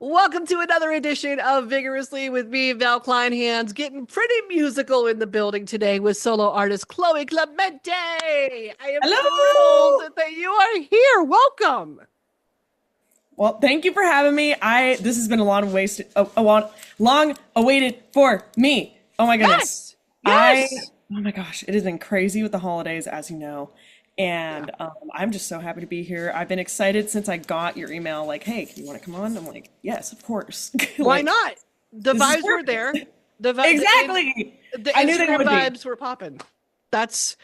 Welcome to another edition of Vigorously with me, Val Kleinhands, getting pretty musical in the building today with solo artist Chloe Clemente. I am thrilled Hello. that you are here. Welcome. Well, thank you for having me. I this has been a long awaited for me. Oh my goodness. Yes. I Yes. oh my gosh, it has been crazy with the holidays, as you know. Yeah. And I'm just so happy to be here. I've been excited since I got your email, like, hey, can you want to come on? I'm like, yes, of course. Why Like, not? The this is vibes were perfect. there. Exactly. The I knew they Instagram would be. vibes were popping. That's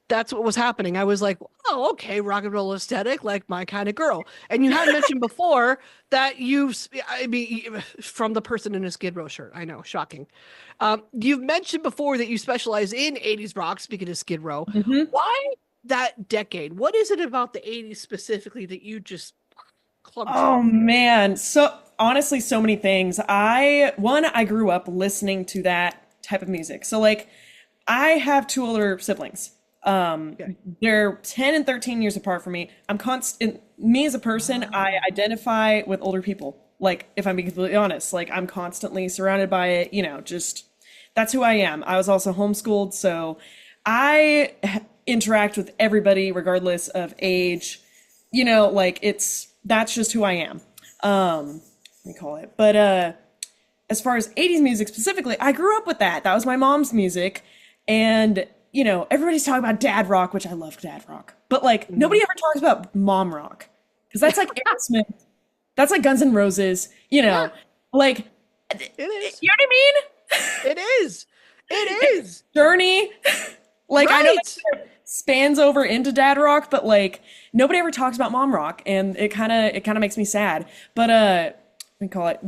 that's what was happening. I was like, oh, okay, rock and roll aesthetic, like my kind of girl. And you had mentioned before that I mean, from the person in a Skid Row shirt. I know, shocking. You've mentioned before that you specialize in 80s rock, speaking of Skid Row. Mhm. Why that decade? What is it about the 80s specifically that you just clung to? Oh man. So honestly, so many things. I grew up listening to that type of music. So like I have two older siblings. Okay. They're 10 and 13 years apart from me. I'm constant me as a person, I Oh, identify with older people. Like if I'm being completely honest, like I'm constantly surrounded by it, just that's who I am. I was also homeschooled, so I interact with everybody regardless of age, like that's just who I am. Let me call it. But as far as 80s music specifically, I grew up with that. That was my mom's music. And, everybody's talking about dad rock, which I love dad rock. But like mhm. nobody ever talks about mom rock. Because that's like Aerosmith. That's like Guns N' Roses, Yeah, like it is. you know what I mean? It is. It It's is. Journey. Like I know that Right. kind of spans over into dad rock, but like nobody ever talks about mom rock, and it kind of makes me sad. But let me call it.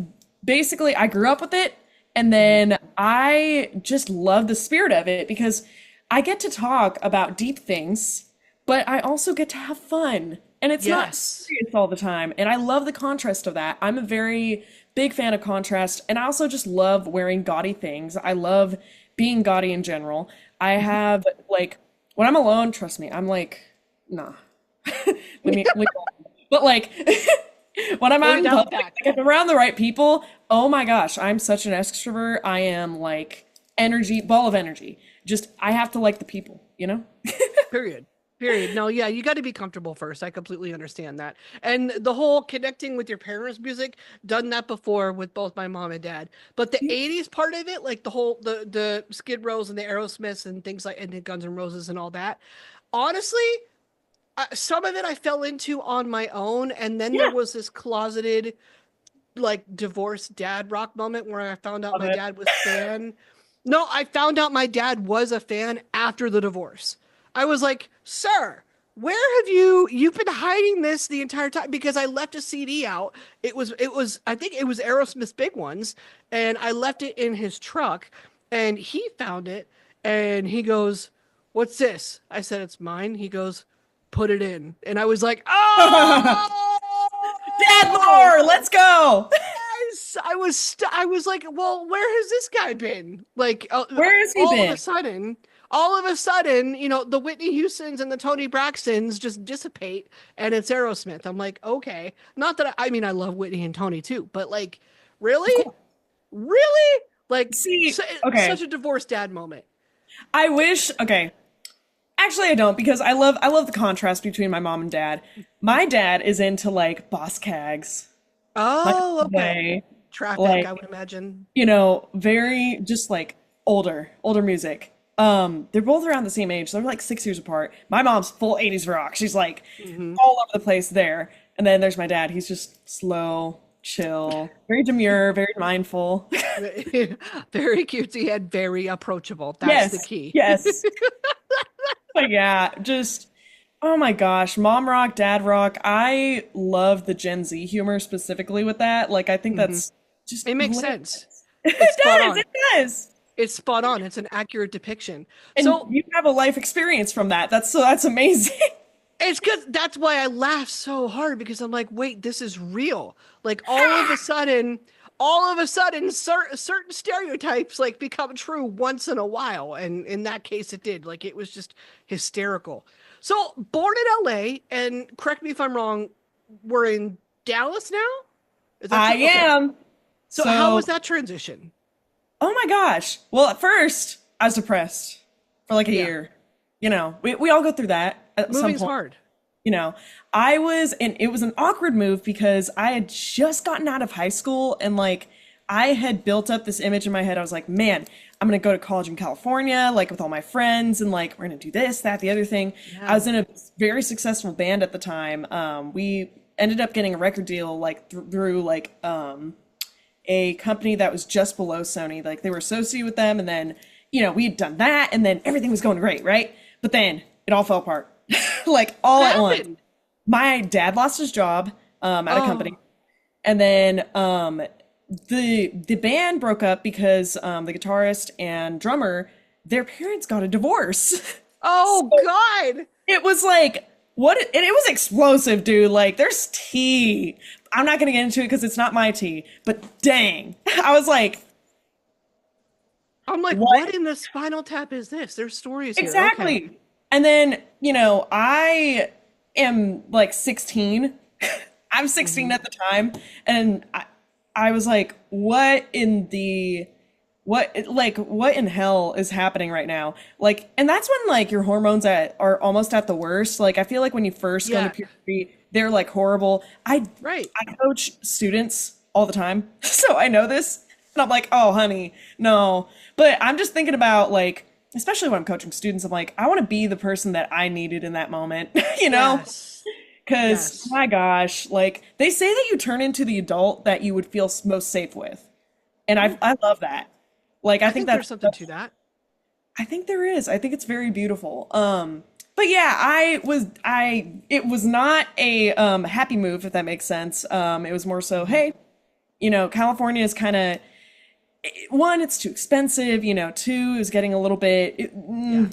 Basically, I grew up with it, and Mhm. then I just love the spirit of it because I get to talk about deep things, but I also get to have fun. And it's not Yes. serious all the time. And I love the contrast of that. I'm a very big fan of contrast. And I also just love wearing gaudy things. I love being gaudy in general. I have, like, when I'm alone, trust me, I'm like, nah. Let me but like when I'm Bring out it in down the public, pack. like if I'm around the right people, oh my gosh, I'm such an extrovert. I am like energy, ball of energy. Just I have to like the people, you know? Period. Period. No, yeah, you got to be comfortable first. I completely understand that. And the whole connecting with your parents' music, done that before with both my mom and dad. But the 80s part of it, like the Skid Rows and the Aerosmiths and things like and the Guns N' Roses and all that. Honestly, some of it I fell into on my own, and then there Yeah, was this closeted like divorced dad rock moment where I found out love my it. dad was fan. No, I found out my dad was a fan after the divorce. I was like, "Sir, where have you've been hiding this the entire time?" Because I left a CD out. It was I think it was Aerosmith's Big Ones, and I left it in his truck, and he found it, and he goes, "What's this?" I said, "It's mine." He goes, "Put it in," and I was like, Dad "Oh!" lore, let's go. Yes, I was like, well, where has this guy been? Like Where has he been? all of a sudden, the Whitney Houstons and the Tony Braxtons just dissipate and it's Aerosmith. I'm like, okay. Not that I mean I love Whitney and Tony too, but like, Of really? course. Really? Like See, such okay. a divorced dad moment. I wish, okay. Actually, I don't because I love the contrast between my mom and dad. My dad is into like Boss Cags, Michael Oh, okay. Bublé, Traffic, I like would imagine. very just like older music. They're both around the same age. They're like 6 years apart. My mom's full 80s rock. She's like Hmm. all over the place there. And then there's my dad. He's just slow, chill, very demure, very mindful. Very cutesy and very approachable. That's the Yes, key. yes. But yeah, just oh my gosh, mom rock, dad rock. I love the Gen Z humor specifically with that. Like I think Hmm. that's just It makes hilarious. sense. It's It spot does, on. it does. It's spot on. It's an accurate depiction. And So you have a life experience from that. That's amazing. it's because that's why I laugh so hard because I'm like, wait, this is real. Like all of a sudden, certain stereotypes like become true once in a while, and in that case, it did. Like it was just hysterical. So born in LA, and correct me if I'm wrong, we're in Dallas now. Is that I true? Okay. am. So how So, was that transition? oh my gosh. Well, at first, I was depressed for like a Yeah. year. We all go through that at some Moving's point. hard. You know, and it was an awkward move because I had just gotten out of high school and like I had built up this image in my head. I was like, man, I'm gonna go to college in California, like with all my friends, and like we're gonna do this, that, the other thing. I Yeah. was in a very successful band at the time. We ended up getting a record deal like through like a company that was just below Sony. Like they were associated with them, and then we'd done that, and then everything was going great, right? But then it all fell apart, like all What at once. happened? My dad lost his job at a company, Oh. and then the band broke up because the guitarist and drummer, their parents got a divorce. Oh So God. it was like and it was explosive, dude. Like there's tea. I'm not gonna get into it because it's not my tea, but dang. I was like, I'm like, what? what in the Spinal Tap is this? There's stories here. Okay. Exactly. And then, I am like 16. I'm 16 Hmm. at the time. And I was like, what in hell is happening right now? Like, and that's when like your hormones are almost at the worst. Like, I feel like when you first go into Yeah. puberty, they're like horrible. Right. I coach students all the time, so I know this. And I'm like, oh, honey, no. But I'm just thinking about like, especially when I'm coaching students, I'm like, I want to be the person that I needed in that moment, you know? Yes. Because Yes. my gosh, like they say that you turn into the adult that you would feel most safe with, and Mm, I love that. Like I I think think there's something that's to that. I think there is. I think it's very beautiful. But yeah, it was not a happy move, if that makes sense. It was more so, Mhm. hey, California is kind of one, it's too expensive. Two is getting a little bit. Yeah.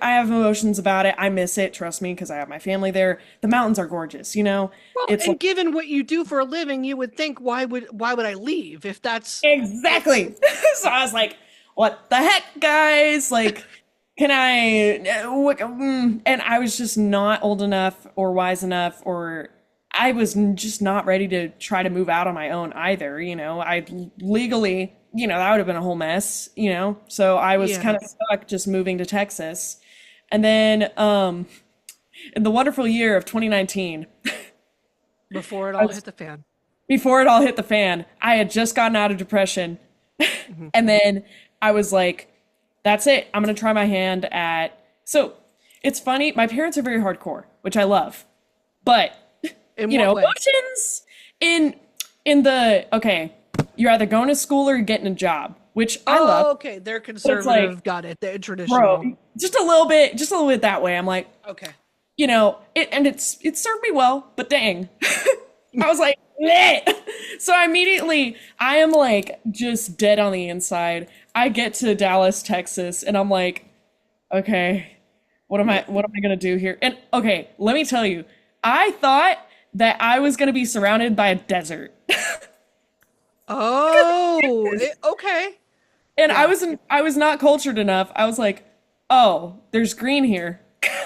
I have emotions about it. I miss it. Trust me, because I have my family there. The mountains are gorgeous. Well, It's like and given what you do for a living, you would think why would I leave if that's exactly. So I was like, what the heck, guys? Like, can I? And I was just not old enough or wise enough, or I was just not ready to try to move out on my own either. I legally, that would have been a whole mess. So I was kind yeah, of stuck just moving to Texas. And then in the wonderful year of 2019, before it I all was, hit the fan. before it all hit the fan, I had just gotten out of depression. Hmm. And then I was like, that's it. I'm going to try my hand at. So it's funny. My parents are very hardcore, which I love. But, In what way? emotions in okay, you're either going to school or you're getting a job, which I love. Oh, okay. They're But it's like, conservative. Got it. They're bro, traditional. just a little bit that way. I'm like, Okay. it served me well, but dang. I was like, "Bleh." So I am like just dead on the inside. I get to Dallas, Texas, and I'm like, okay, what am I gonna do here? And okay, let me tell you, I thought that I was gonna be surrounded by a desert. Oh, okay. And Yeah. I was not cultured enough. I was like, oh, there's green here.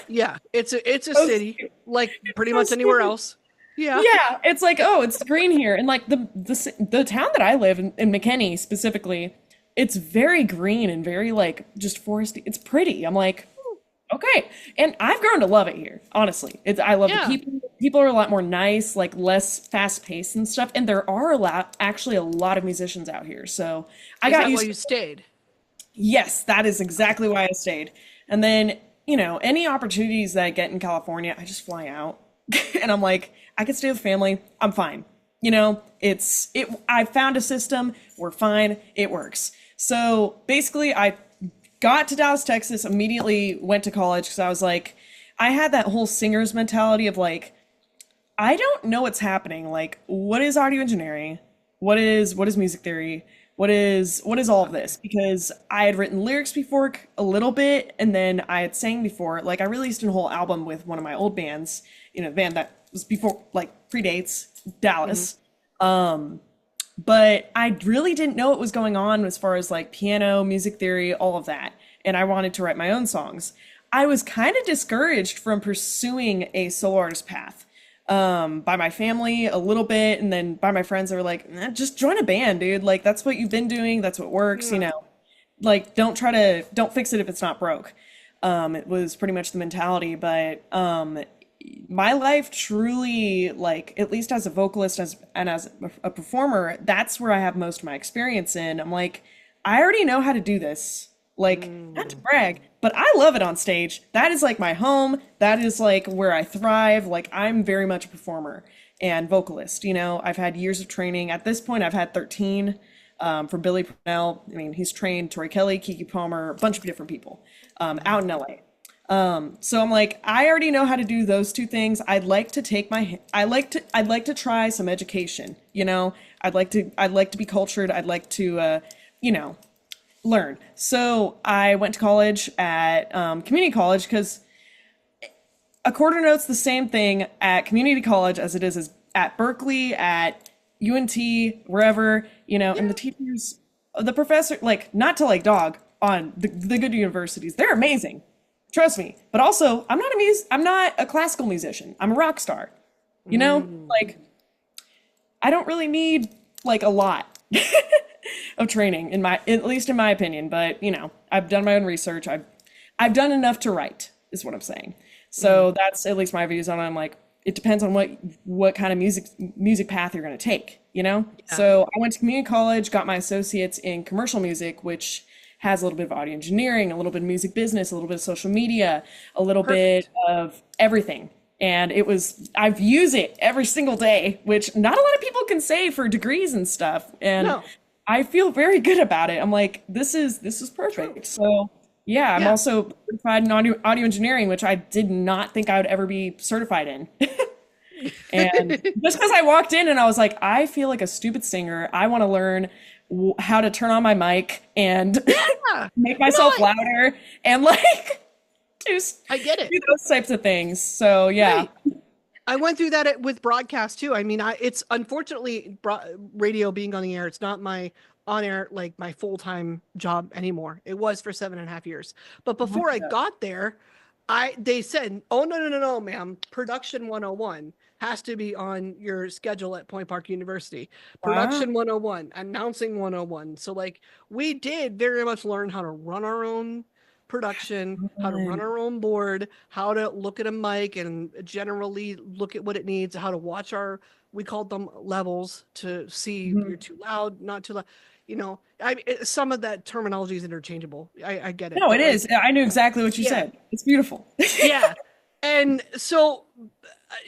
Yeah. It's a So city like pretty so much anywhere stupid. else. Yeah. Yeah, it's like, oh, it's green here, and like the town that I live in McKinney specifically, it's very green and very like just foresty. It's pretty. I'm like, okay, and I've grown to love it here. Honestly, I love the Yeah. people. People are a lot more nice, like less fast paced and stuff. And there are actually a lot of musicians out here. So I Is got that why used. you stayed? Yes, that is exactly why I stayed. And then, any opportunities that I get in California, I just fly out. And I'm like, I can stay with family. I'm fine. I found a system. We're fine. It works. So basically, I got to Dallas, Texas, immediately went to college because I was like, I had that whole singer's mentality of like, I don't know what's happening. Like, what is audio engineering? What is music theory? What is all of this? Because I had written lyrics before a little bit, and then I had sang before. Like I released a whole album with one of my old bands, the band that was before like predates Hmm. Dallas. But I really didn't know what was going on as far as like piano, music theory, all of that. And I wanted to write my own songs. I was kind of discouraged from pursuing a solo artist path by my family a little bit, and then by my friends. They were like, just join a band, dude. Like that's what you've been doing. That's what works, you Yeah. know. Like don't fix it if it's not broke. It was pretty much the mentality, but my life truly, like at least as a vocalist as a performer, that's where I have most of my experience in. I'm like, I already know how to do this. Like, not to Mm. brag, but I love it on stage. That is like my home. That is like where I thrive. Like I'm very much a performer and vocalist. You know, I've had years of training. At this point, I've had 13 for Billy Purnell. I mean, he's trained Tori Kelly, Kiki Palmer, a bunch of different people out in LA. So I'm like, I already know how to do those two things. I'd like to try some education, you know. I'd like to be cultured. I'd like to, you know, learn. So I went to college at community college because a quarter note's the same thing at community college as it is as at Berkeley, at UNT, wherever, you know, and the Yeah. teachers, the professor, like, not to like dog on the good universities. They're amazing. Trust me. But also, I'm not a classical musician. I'm a rock star. You know? Mm. Like, I don't really need like a lot of training at least in my opinion, but you know, I've done my own research. I've done enough to write is what I'm saying. Mm. So that's at least my views on it. I'm like, it depends on what kind of music path you're going to take, you know? Yeah. So I went to community college, got my associates in commercial music, which has a little bit of audio engineering, a little bit of music business, a little bit of social media, a little bit Perfect. of everything. And I've used it every single day, which not a lot of people can say for degrees and stuff. And No. I feel very good about it. I'm like, this is True. perfect. So yeah, I'm Yeah. also certified in audio engineering, which I did not think I would ever be certified in. And just because I walked in and I was like, I feel like a stupid singer. I want to learn how to turn on my mic and Yeah. make No, myself louder and like just I get it. do those types of things. So yeah. Right. I went through that with broadcast too. I mean, it's unfortunately radio being on the air. It's not my on air, like my full time job anymore. It was for 7.5 years. But before I got there, they said, "Oh no, ma'am! Production 101 has to be on your schedule at Point Park University. Wow. Production 101, announcing 101." So like we did very much learn how to run our own production, how to run our own board, how to look at a mic and generally look at what it needs, how to watch our, we called them levels to see if you're Mhm. too loud, not too loud. You know, some of that terminology is interchangeable. I get it, No, it but is. like, I knew exactly what you yeah, said. It's beautiful. yeah. And so,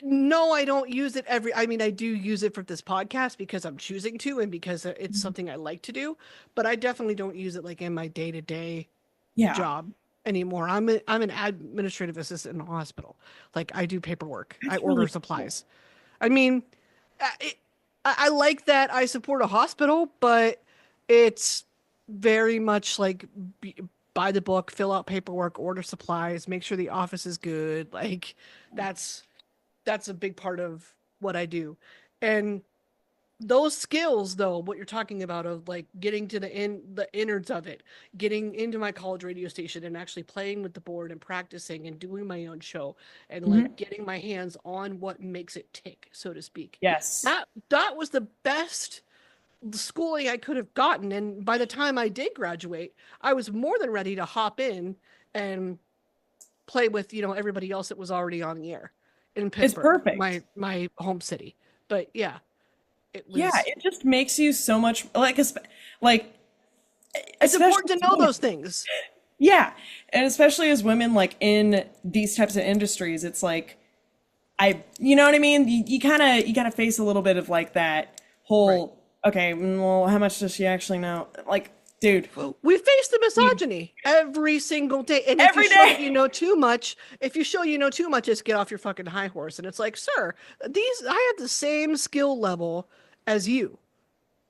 no, I don't use it I mean, I do use it for this podcast because I'm choosing to and because it's something I like to do, but I definitely don't use it like in my day to day Yeah. job anymore. I'm an administrative assistant in a hospital. Like I do paperwork. I That's order really cool. supplies. I mean, I like that I support a hospital, but it's very much like buy the book, fill out paperwork, order supplies, make sure the office is good. Like that's that's a big part of what I do. And those skills though, what you're talking about of like getting to the innards of it, getting into my college radio station and actually playing with the board and practicing and doing my own show and like Mhm. getting my hands on what makes it tick, so to speak, Yes. that was the best schooling I could have gotten. And by the time I did graduate, I was more than ready to hop in and play with, everybody else that was already on the air in It's Pittsburgh, perfect. my home city. But yeah, it Yeah, was, it just makes you so much like like it's especially important to as know women. those things. Yeah. And especially as women like in these types of industries, it's like you know what I mean? You kind of face a little bit of like that Right. whole okay, well, how much does she actually know? Like, dude, We face the you misogyny every single day. And if you every show that day. you know too much, if you show you know too much, it's get off your fucking high horse. And it's like, sir, I have the same skill level as you.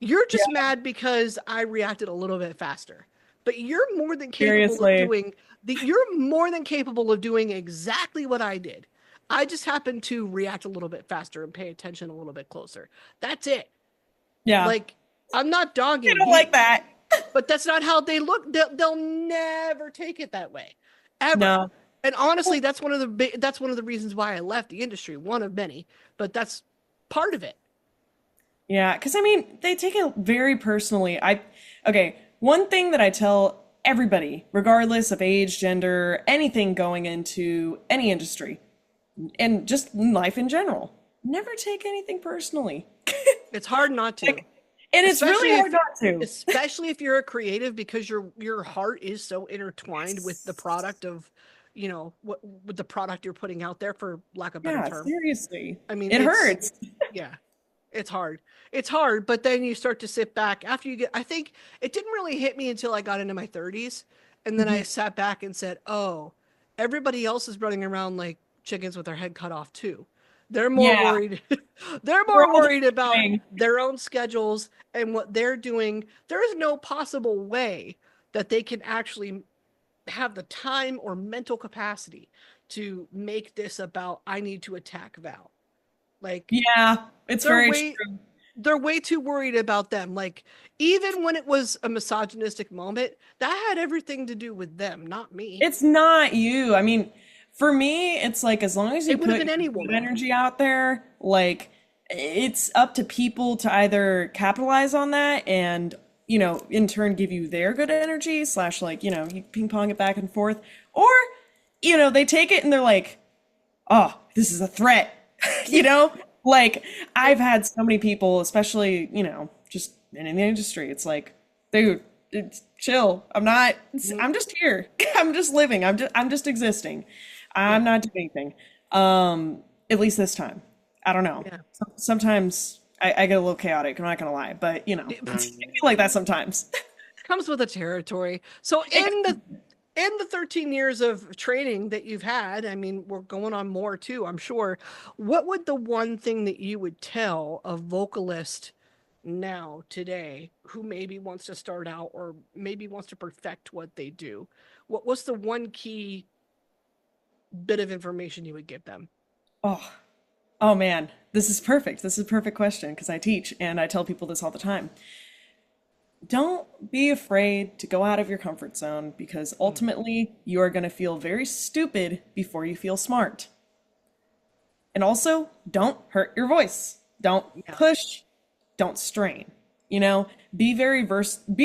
You're just Yeah, mad because I reacted a little bit faster. But seriously. you're more than capable of doing exactly what I did. I just happened to react a little bit faster and pay attention a little bit closer. That's it. Yeah. Like, I'm not I dogging don't like you, that. but that's not how they look. They'll never take it that way, ever. No. And honestly, that's one of the reasons why I left the industry, one of many, but that's part of it. Yeah, because I mean, they take it very personally. Okay, one thing that I tell everybody, regardless of age, gender, anything going into any industry, and just life in general, never take anything personally. It's hard not to. Like, and it's really Especially hard if not to. especially if you're a creative because your heart is so intertwined with the Yes. product of, what with the product you're putting out there, for lack of a better Yeah, term. seriously. I mean, It hurts. yeah, it's hard. It's hard, but then you start to sit back after you get, I think it didn't really hit me until I got into my 30s. And then I Mhm. sat back and said, oh, everybody else is running around like chickens with their head cut off too. They're more Yeah, worried. They're we're more all the worried about same thing. their own schedules and what they're doing. There is no possible way that they can actually have the time or mental capacity to make this about, I need to attack Val. Like, Yeah, it's they're very way true. they're way too worried about them. Like, even when it was a misogynistic moment, that had everything to do with them, not me. It's not you. I mean, for me, it's like as long as you It would have put been your any good woman. energy out there, like it's up to people to either capitalize on that and, in turn give you their good energy slash like, you ping pong it back and forth, or, they take it and they're like, oh, this is a threat. you know, like I've had so many people, especially, just in the industry, it's like, dude, it's chill. Mhm. I'm just here. I'm just living. I'm just existing. I'm Yeah, not doing anything. At least this time. I don't know. yeah. Sometimes I get a little chaotic, I'm not gonna lie, but I feel like that sometimes. Comes with the territory. So in the 13 years of training that you've had, I mean, we're going on more too, I'm sure. What would the one thing that you would tell a vocalist now today who maybe wants to start out or maybe wants to perfect what they do? What's the one key bit of information you would give them? Oh, oh man, this is perfect. This is a perfect question because I teach and I tell people this all the time. Don't be afraid to go out of your comfort zone because Mm, ultimately you are going to feel very stupid before you feel smart. And also, don't hurt your voice. Don't yeah. push, don't strain. Be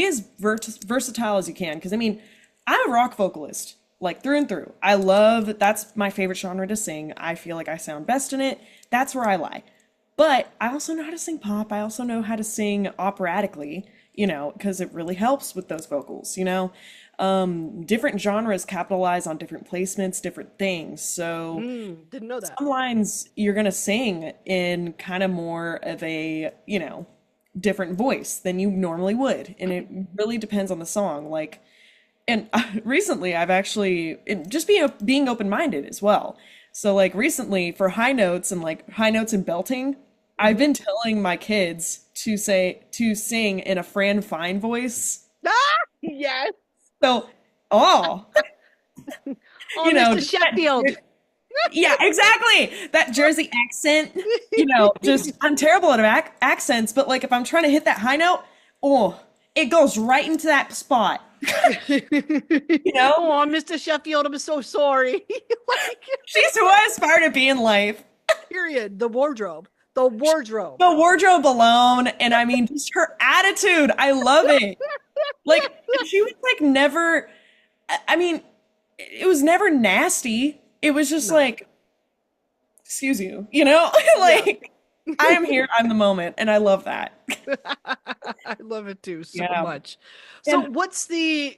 as versatile as you can because I mean, I'm a rock vocalist, like through and through. That's my favorite genre to sing. I feel like I sound best in it. That's where I lie. But I also know how to sing pop. I also know how to sing operatically, because it really helps with those vocals, different genres capitalize on different placements, different things. So Didn't know that. some lines you're going to sing in kind of more of a, different voice than you normally would. And it really depends on the song. Like, and recently I've actually just being open-minded as well. So like recently for high notes and like high notes and belting, I've Mhm. been telling my kids to sing in a Fran Fine voice. Ah, yes. So, oh, Oh, Mr. that, Sheffield. yeah, exactly. That Jersey accent, just I'm terrible at accents, but like if I'm trying to hit that high note, oh, it goes right into that spot. You know, Oh, Mr. Sheffield, I'm so sorry. Like, she's who I aspire to be in life. period. The wardrobe. The wardrobe. The wardrobe alone, and I mean, just her attitude. I love it. Like, she was like never, I mean, it was never nasty. It was just No. like, excuse you, Yeah. like, I am here, I'm the moment, and I love that. I love it too so Yeah. much. So And what's the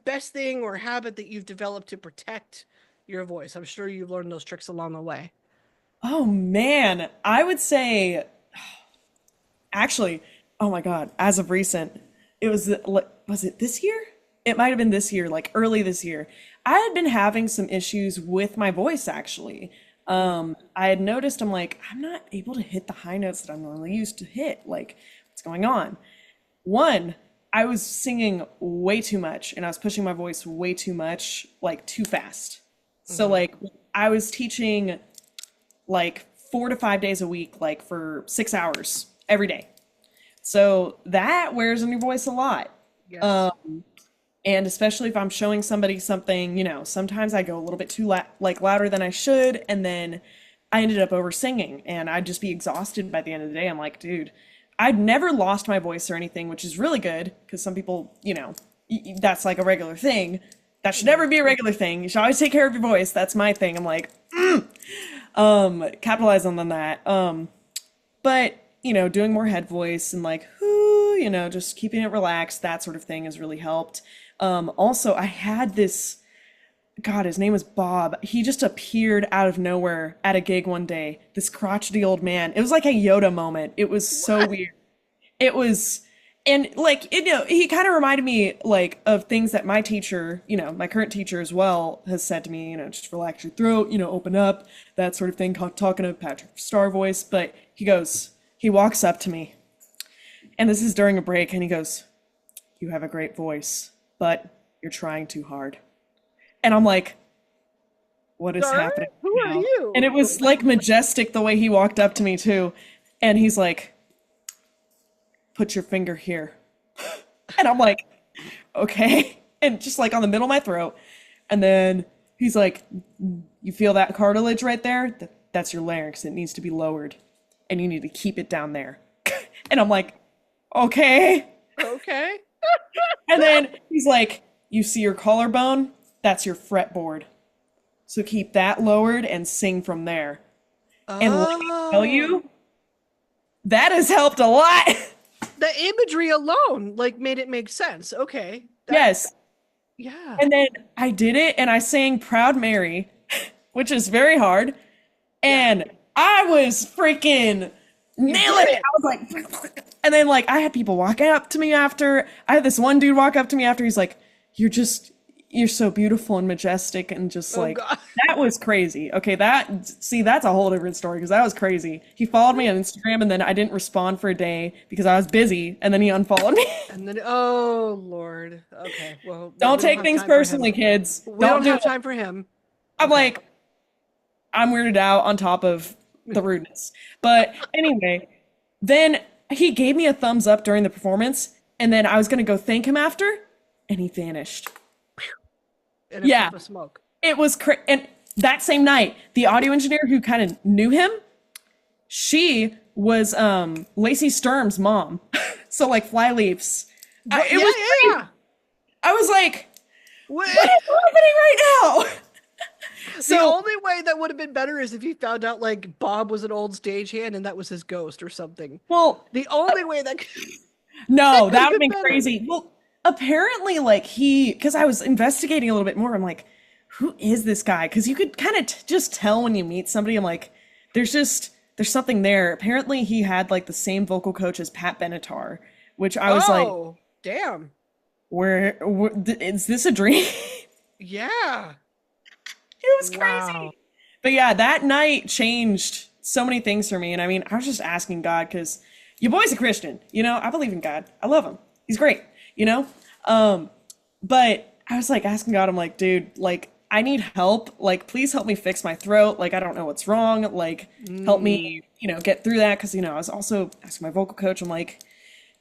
best thing or habit that you've developed to protect your voice? I'm sure you've learned those tricks along the way. oh man, I would say, actually, oh my God, as of recent, was it this year? It might have been this year, like early this year. I had been having some issues with my voice actually. I had noticed I'm like, I'm not able to hit the high notes that I'm normally used to hit. Like, what's going on? One, I was singing way too much and I was pushing my voice way too much, like too fast. So Hmm. like I was teaching like 4 to 5 days a week, like for 6 hours every day. So that wears on your voice a lot. Yes. And especially if I'm showing somebody something, sometimes I go a little bit too like louder than I should, and then I ended up over singing, and I'd just be exhausted by the end of the day. I'm like, dude, I'd never lost my voice or anything, which is really good because some people, that's like a regular thing. That should never be a regular thing. You should always take care of your voice. That's my thing. I'm like, capitalize on that. But doing more head voice and like, whoo, just keeping it relaxed, that sort of thing has really helped. Also, I had this, God, his name was Bob. He just appeared out of nowhere at a gig one day. This crotchety old man. It was like a Yoda moment. It was so What? weird. It was, and like, he kind of reminded me like of things that my teacher, my current teacher as well, has said to me, just relax your throat, open up, that sort of thing, talking to Patrick Star voice. But he walks up to me, and this is during a break, and he goes, "You have a great voice, but you're trying too hard." And I'm like, what is Sir, happening who right are now? And you? it was like majestic the way he walked up to me too. And he's like, "Put your finger here." And I'm like, okay. And just like on the middle of my throat. And then he's like, "You feel that cartilage right there? That's your larynx. It needs to be lowered. And you need to keep it down there." And I'm like, okay. Okay. And then he's like, "You see your collarbone? That's your fretboard. So keep that lowered and sing from there." And let me tell Oh, you, that has helped a lot. the imagery alone like made it make sense. Okay. That Yes. yeah. And then I did it and I sang Proud Mary, which is very hard. Yeah. And I was freaking You nailing did it. it. I was like, and then like I had people walk up to me after. I had this one dude walk up to me after. He's like, you're so beautiful and majestic, and just Oh like God. that was crazy. Okay, that's a whole different story because that was crazy. He followed me on Instagram and then I didn't respond for a day because I was busy, and then he unfollowed me. And then oh Lord. Okay. Well, Don't we don't take have things time for him. personally, kids. We Don't don't do have it. time for him. I'm Okay. like, I'm weirded out on top of the rudeness. But anyway, then he gave me a thumbs up during the performance, and then I was gonna go thank him after, and he vanished. In a Yeah, puff of smoke. it was and that same night, the audio engineer who kind of knew him, she was Lacey Sturm's mom. So like Flyleafs. What? It Yeah, was yeah, crazy. yeah. I was like, What? what is happening right now? The So, only way that would have been better is if you found out like Bob was an old stagehand and that was his ghost or something. well, The only way that that no, could that have would have been been better. crazy. Well, apparently, like because I was investigating a little bit more, I'm like, who is this guy? Because you could kind of just tell when you meet somebody. I'm like, there's something there. Apparently, he had like the same vocal coach as Pat Benatar, which I was like, Oh, damn. where is this a dream? Yeah. It was Wow. crazy. But yeah, that night changed so many things for me. And I mean, I was just asking God because your boy's a Christian, I believe in God. I love him. He's great, you know? Um, but I was like asking God, I'm like, dude, like, I need help. Like, please help me fix my throat. Like, I don't know what's wrong. Like, help Mm. me, get through that. Cause, I was also asking my vocal coach, I'm like,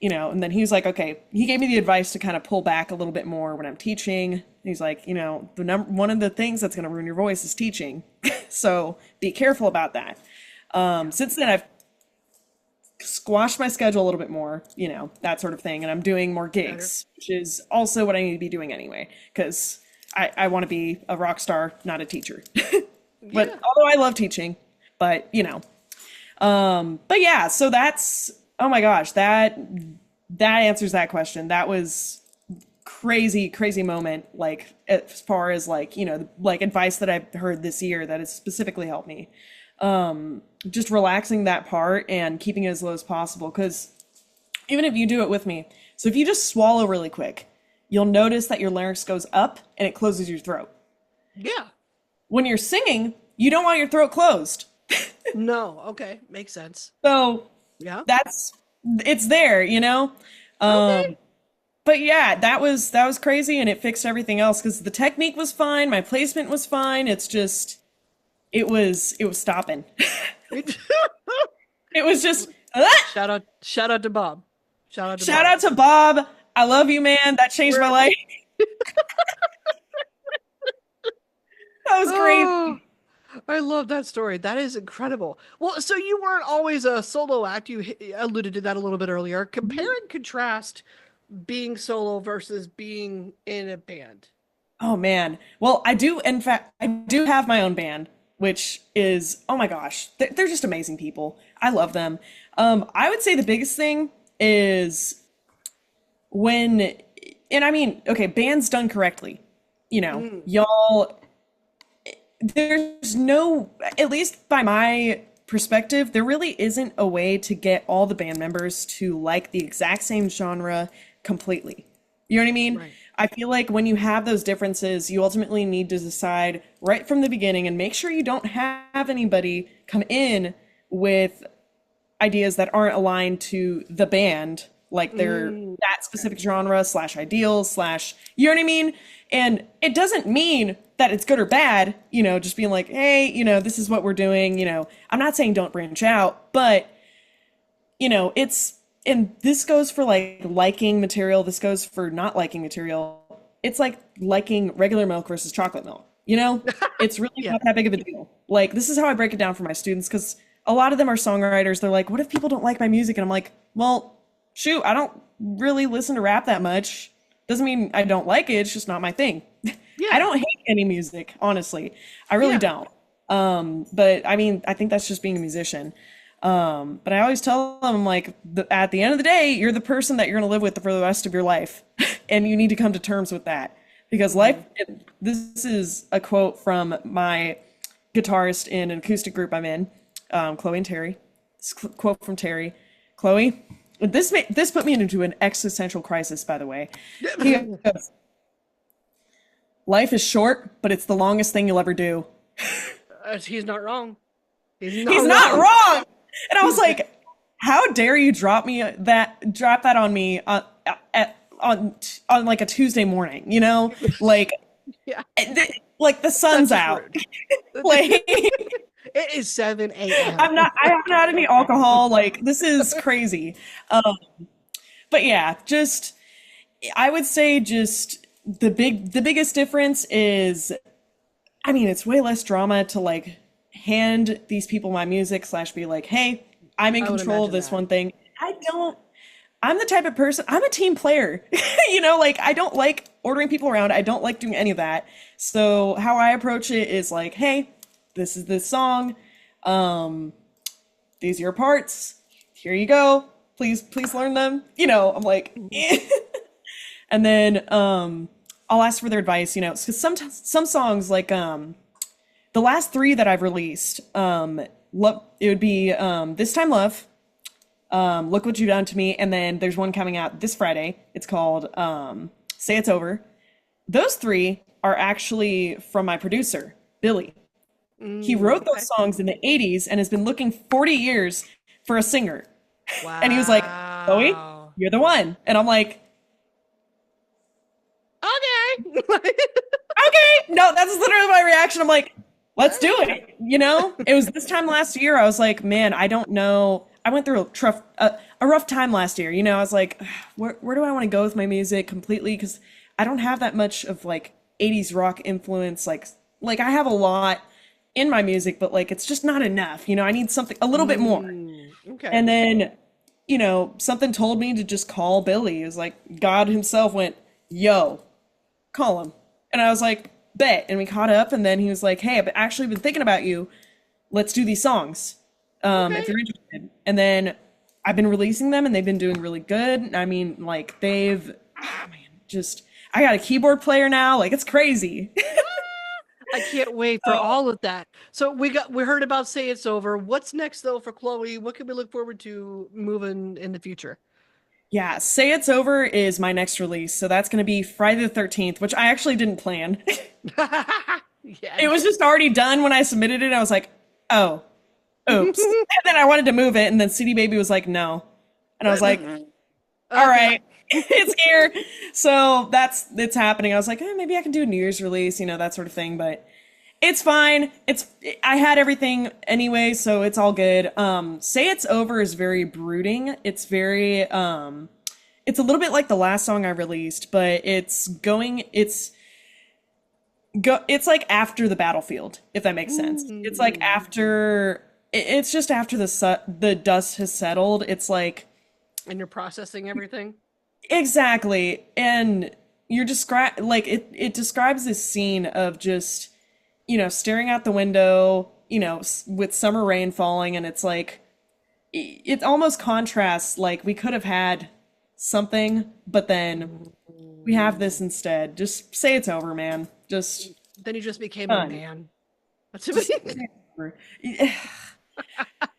and then he was like, okay, he gave me the advice to kind of pull back a little bit more when I'm teaching. He's like, one of the things that's going to ruin your voice is teaching. So be careful about that. Since then, I've squashed my schedule a little bit more, that sort of thing. And I'm doing more Better. gigs, which is also what I need to be doing anyway, because I want to be a rock star, not a teacher. But Yeah. although I love teaching, but yeah, so that's, oh my gosh, that answers that question. That was crazy, crazy moment. Like as far as like, like advice that I've heard this year that has specifically helped me. Just relaxing that part and keeping it as low as possible. Cause even if you do it with me, so if you just swallow really quick, you'll notice that your larynx goes up and it closes your throat. Yeah. When you're singing, you don't want your throat closed. No. Okay. Makes sense. So Yeah. it's there, Okay. But yeah, that was crazy, and it fixed everything else because the technique was fine, my placement was fine. It's just it was stopping. It was just Shout out to Bob. Shout out to shout Bob. out to Bob. I love you, man. That changed my We're life. That was Oh, crazy. I love that story. That is incredible. Well, so you weren't always a solo act. You alluded to that a little bit earlier. Compare and contrast being solo versus being in a band. Oh man. Well, I do, in fact, I do have my own band, which is, oh my gosh, they're just amazing people. I love them. I would say the biggest thing is when, and I mean, okay, bands done correctly, Mm, y'all, there's no, at least by my perspective, there really isn't a way to get all the band members to like the exact same genre completely. You know what I mean? right. I feel like when you have those differences, you ultimately need to decide right from the beginning and make sure you don't have anybody come in with ideas that aren't aligned to the band, like their that Okay. specific genre slash ideals slash, you know what I mean? And it doesn't mean that it's good or bad, just being like, hey, this is what we're doing, I'm not saying don't branch out, but it's, and this goes for like liking material, this goes for not liking material. It's like liking regular milk versus chocolate milk, It's really Yeah. not that big of a deal. Like, this is how I break it down for my students because a lot of them are songwriters. They're like, what if people don't like my music? And I'm like, well, shoot, I don't really listen to rap that much. Doesn't mean I don't like it, it's just not my thing. I Yeah. don't hate any music, honestly. I really Yeah. don't. But I mean, I think that's just being a musician. But I always tell them, like, at the end of the day, you're the person that you're going to live with for the rest of your life. And you need to come to terms with that. Because life, Mhm. this is a quote from my guitarist in an acoustic group I'm in, Chloe and Terry. This quote from Terry. Chloe, this put me into an existential crisis, by the way. He goes, life is short, but it's the longest thing you'll ever do. He's not wrong. He's He's not not wrong. wrong. And I was like, how dare you drop that on me at, on like a Tuesday morning, Like, Yeah. like the That's sun's just out. rude. Like, It is 7 a.m. I haven't had any alcohol. Like, this is crazy. Um, but yeah, just, I would say just the biggest difference is, I mean, it's way less drama to like hand these people my music slash be like, hey, I'm in I would control of imagine this that. one thing. I don't, I'm the type of person, I'm a team player. Like I don't like ordering people around. I don't like doing any of that. So how I approach it is like, hey, this is this song. Um, these are your parts. Here you go. Please learn them. I'm like, and then I'll ask for their advice, because sometimes some songs like the last three that I've released, it would be This Time Love, Look What You've Done to Me, and then there's one coming out this Friday. It's called Say It's Over. Those three are actually from my producer, Billy. He wrote those Okay. songs in the 80s and has been looking 40 years for a singer. And he was like, Chloe, Wow. you're the one. And I'm like, Okay. okay, no, that's literally my reaction. I'm like, let's do it. It was this time last year. I was like, man, I don't know. I went through a rough time last year. I was like, where do I want to go with my music completely? Because I don't have that much of like 80s rock influence. Like I have a lot in my music, but like it's just not enough. I need something a little bit more. Okay. And then, something told me to just call Billy. It was like God himself went, yo, call him. And I was like, bet. And we caught up. And then he was like, hey, I've actually been thinking about you. Let's do these songs if Okay. you're interested. And then I've been releasing them and they've been doing really good. I mean, like, man, just, I got a keyboard player now. Like, it's crazy. I can't wait for all of that. So we heard about Say It's Over. What's next though for Chloe? What can we look forward to moving in the future? Yeah, Say It's Over is my next release. So that's going to be Friday the 13th, which I actually didn't plan. Yeah. It was just already done when I submitted it. I was like, oh, oops. And then I wanted to move it, and then CD Baby was like, no. And I was like, all Okay. right, it's here. So it's happening. I was like, maybe I can do a New Year's release, that sort of thing. But it's fine. I had everything anyway, so it's all good. Say It's Over is very brooding. It's very it's a little bit like the last song I released, but it's like after the battlefield, if that makes sense. It's like Mm. after it's just after the dust has settled. It's like And you're processing everything. exactly, and you're describe like it describes this scene of just staring out the window, with summer rain falling, and it's like it almost contrasts like we could have had something, but then we have this instead. Just say it's over, man. Just Then you just became a done. man. That's Just you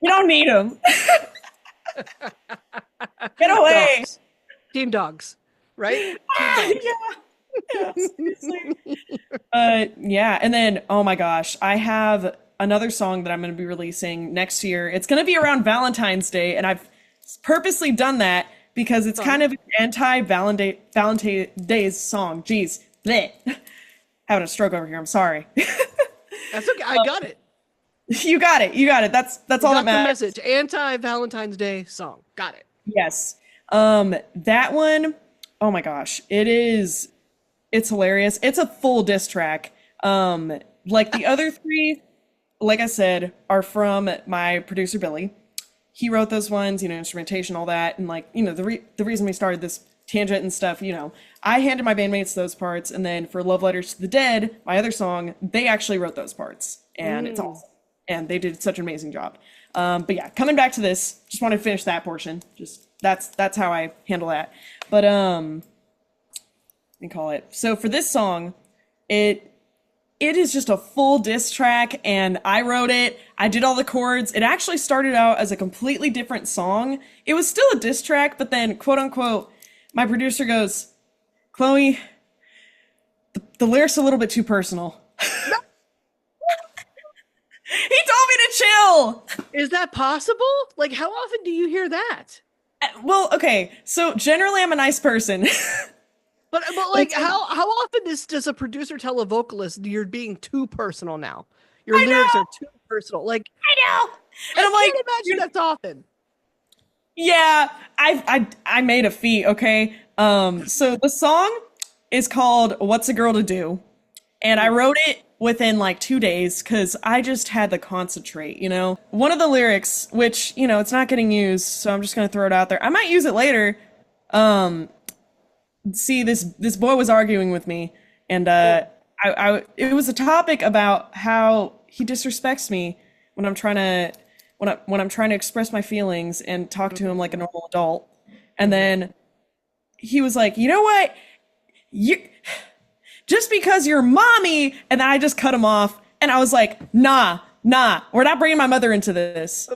don't need them. Get away. dogs. Team dogs, right? Team dogs. Yeah. Yeah, seriously. Yeah, and then oh my gosh, I have another song that I'm going to be releasing next year. It's going to be around Valentine's Day, and I've purposely done that because it's Fun. kind of an anti-Valentine's Day's song. Jeez, bleh. Having a stroke over here. I'm sorry. That's okay. I got it. You got it. You got it. That's all that Got the matters. message. Anti Valentine's Day song. Got it. Yes. That one, oh my gosh, it's hilarious. It's a full diss track. Like the other three, like I said, are from my producer Billy. He wrote those ones, instrumentation, all that, and like, the reason we started this tangent and stuff, I handed my bandmates those parts, and then for Love Letters to the Dead, my other song, they actually wrote those parts, and it's awesome. And they did such an amazing job. But yeah, coming back to this, just want to finish that portion. Just that's how I handle that. But let me call it. So for this song, it is just a full diss track, and I wrote it. I did all the chords. It actually started out as a completely different song. It was still a diss track, but then, quote unquote, my producer goes, Chloe, the lyrics are a little bit too personal. He told me to chill. Is that possible? Like, how often do you hear that? Well, okay, so generally I'm a nice person. But like, how often does a producer tell a vocalist you're being too personal now? Your I lyrics know. are too personal. Like, I know. And I'm I like, can't imagine that's often. yeah, I made a feat, okay? So the song is called What's a Girl to Do? And I wrote it within like 2 days because I just had to concentrate, One of the lyrics, which, it's not getting used, so I'm just gonna throw it out there. I might use it later. See, this boy was arguing with me, and it was a topic about how he disrespects me when I'm trying to when I'm trying to express my feelings and talk to him like a normal adult. And then he was like, "You know what? You just because you're mommy," and then I just cut him off, and I was like, "Nah, we're not bringing my mother into this.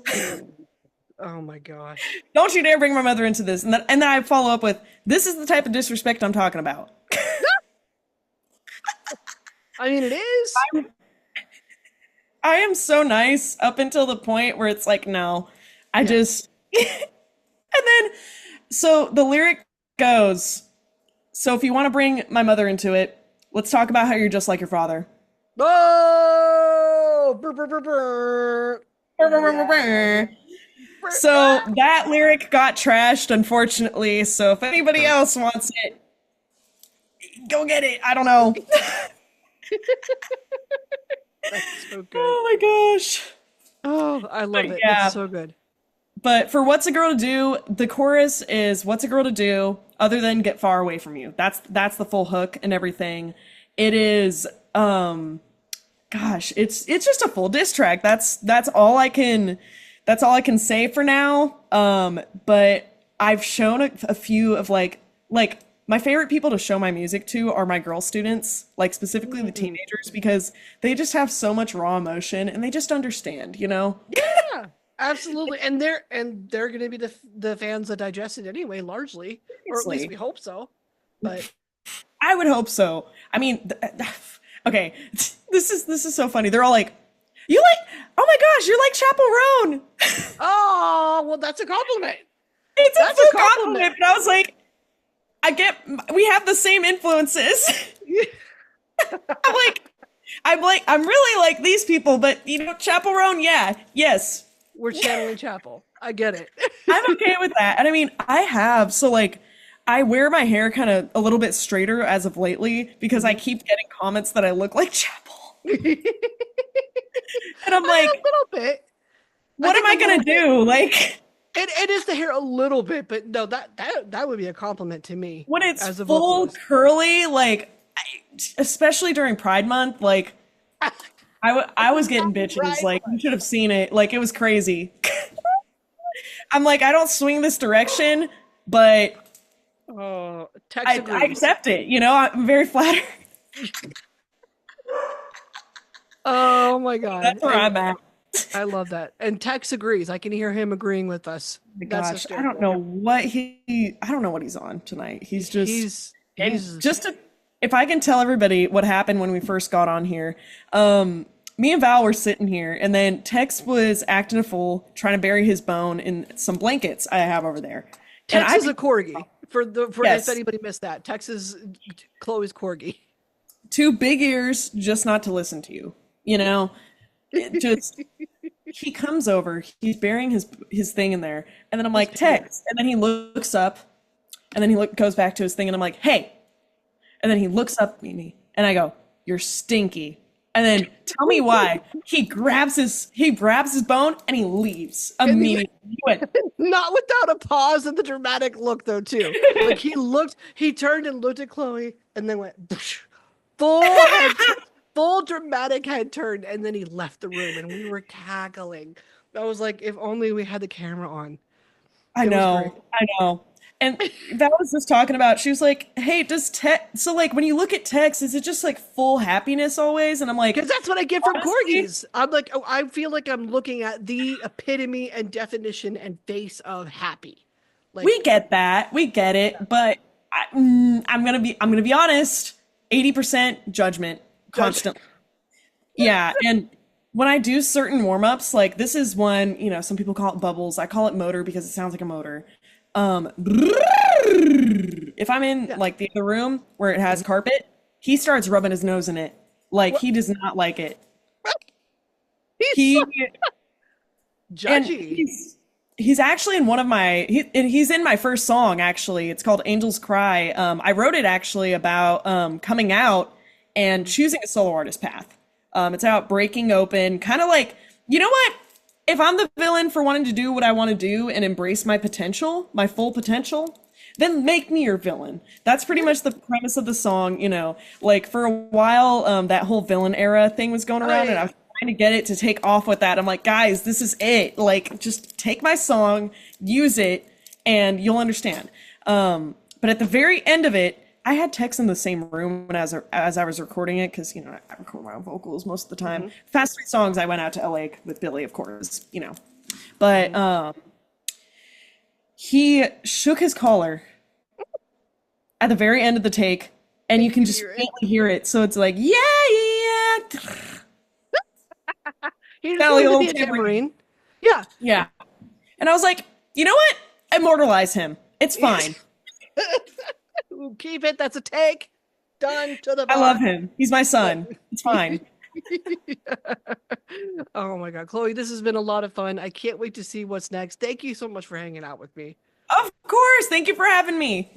Oh my gosh. Don't you dare bring my mother into this." And then I follow up with, "This is the type of disrespect I'm talking about." I mean, it is. I am so nice up until the point where it's like, no, I just, and then, so the lyric goes, "So if you want to bring my mother into it, let's talk about how you're just like your father." Oh! Brr, brr, brr, brr. So that lyric got trashed, unfortunately. So if anybody else wants it, go get it. I don't know. That's so good. Oh my gosh. Oh, I love it. Yeah. It's so good. But for What's a Girl to Do, the chorus is "What's a girl to do other than get far away from you?" That's the full hook and everything. It is gosh, it's just a full diss track. That's all I can say for now. But I've shown a few of like my favorite people to show my music to are my girl students, like specifically the teenagers, because they just have so much raw emotion and they just understand, Yeah, absolutely. And they're going to be the fans that digest it anyway, largely, or at least we hope so. But I would hope so. I mean, okay, this is so funny. They're all like, "You like? Oh my gosh, you're like Chapel Roan." oh, well, that's a compliment. It's That's a a full compliment, but I was like, we have the same influences. I'm really like these people, but Chapel Roan, yeah, yes. We're channeling Chapel. I get it. I'm okay with that. And I mean, so like, I wear my hair kind of a little bit straighter as of lately because I Mhm. keep getting comments that I look like Chapel. A And I'm like, little bit. I what am think a I little gonna bit. do? Like, It is the hair a little bit, but no, that would be a compliment to me when it's as a full vocalist. curly, like, especially during Pride Month, like, I was getting bitches. Right. Like, you should have seen it. Like, it was crazy. I'm like, I don't swing this direction, but Oh, Tex I agrees. accept it. You know, I'm very flattered. Oh my God. That's where I'm at. I love that. And Tex agrees. I can hear him agreeing with us. My That's gosh, I don't hysterical. know what I don't know what he's on tonight. He's just and He's just to, if I can tell everybody what happened when we first got on here, me and Val were sitting here, and then Tex was acting a fool, trying to bury his bone in some blankets I have over there, and Tex is a corgi. For if yes, anybody missed that, Tex is Chloe's corgi. two big ears just not to listen to you, you know, it just he comes over, he's burying his thing in there, and then I'm His like peanut. Tex, and then he looks up, and then goes back to his thing, and I'm like, hey. And then he looks up at me and I go, "You're stinky." And then tell me why. He grabs his bone and he leaves And he immediately. He went, not without a pause and the dramatic look though too. Like he turned and looked at Chloe and then went full head, full dramatic head turn, and then he left the room and we were cackling. I was like, if only we had the camera on. I It was great. know, I know. And that was just talking about, she was like, hey, does Tex, so like when you look at Tex, is it just like full happiness always? And I'm like, Because that's what I get from honestly, corgis. I'm like, oh, I feel like I'm looking at the epitome and definition and face of happy. Like, we get that, we get it, but I'm gonna be honest, 80% judgment judge. constantly. Yeah, and when I do certain warm-ups, like this is one, some people call it bubbles. I call it motor because it sounds like a motor. Um, if I'm in Yeah. like the other room where it has carpet, he starts rubbing his nose in it. Like What? he does not like it. He's so He and judgy. he's actually in one of my and he's in my first song actually. It's called Angels Cry. I wrote it actually about coming out and choosing a solo artist path. It's about breaking open, kind of like, you know what? If I'm the villain for wanting to do what I want to do and embrace my potential, my full potential, then make me your villain. That's pretty much the premise of the song, Like for a while, that whole villain era thing was going Oh around, and I yeah. was trying to get it to take off with that. I'm like, guys, this is it. Like, just take my song, use it, and you'll understand. But at the very end of it, I had Tex in the same room as I was recording it because I record my own vocals most of the time. Mm-hmm. Fast three songs, I went out to LA with Billy, of course, But Mm-hmm. he shook his collar at the very end of the take, and And you you can could just hear it. faintly hear it. So it's like, yeah, yeah, He just that like wanted a to little be a tambourine. tambourine. Yeah. Yeah. And I was like, you know what? Immortalize him. It's fine. Keep it. That's a take. Done to the I love bar. him. He's my son. It's fine. Oh my God, Chloe, this has been a lot of fun. I can't wait to see what's next. Thank you so much for hanging out with me. Of course. Thank you for having me.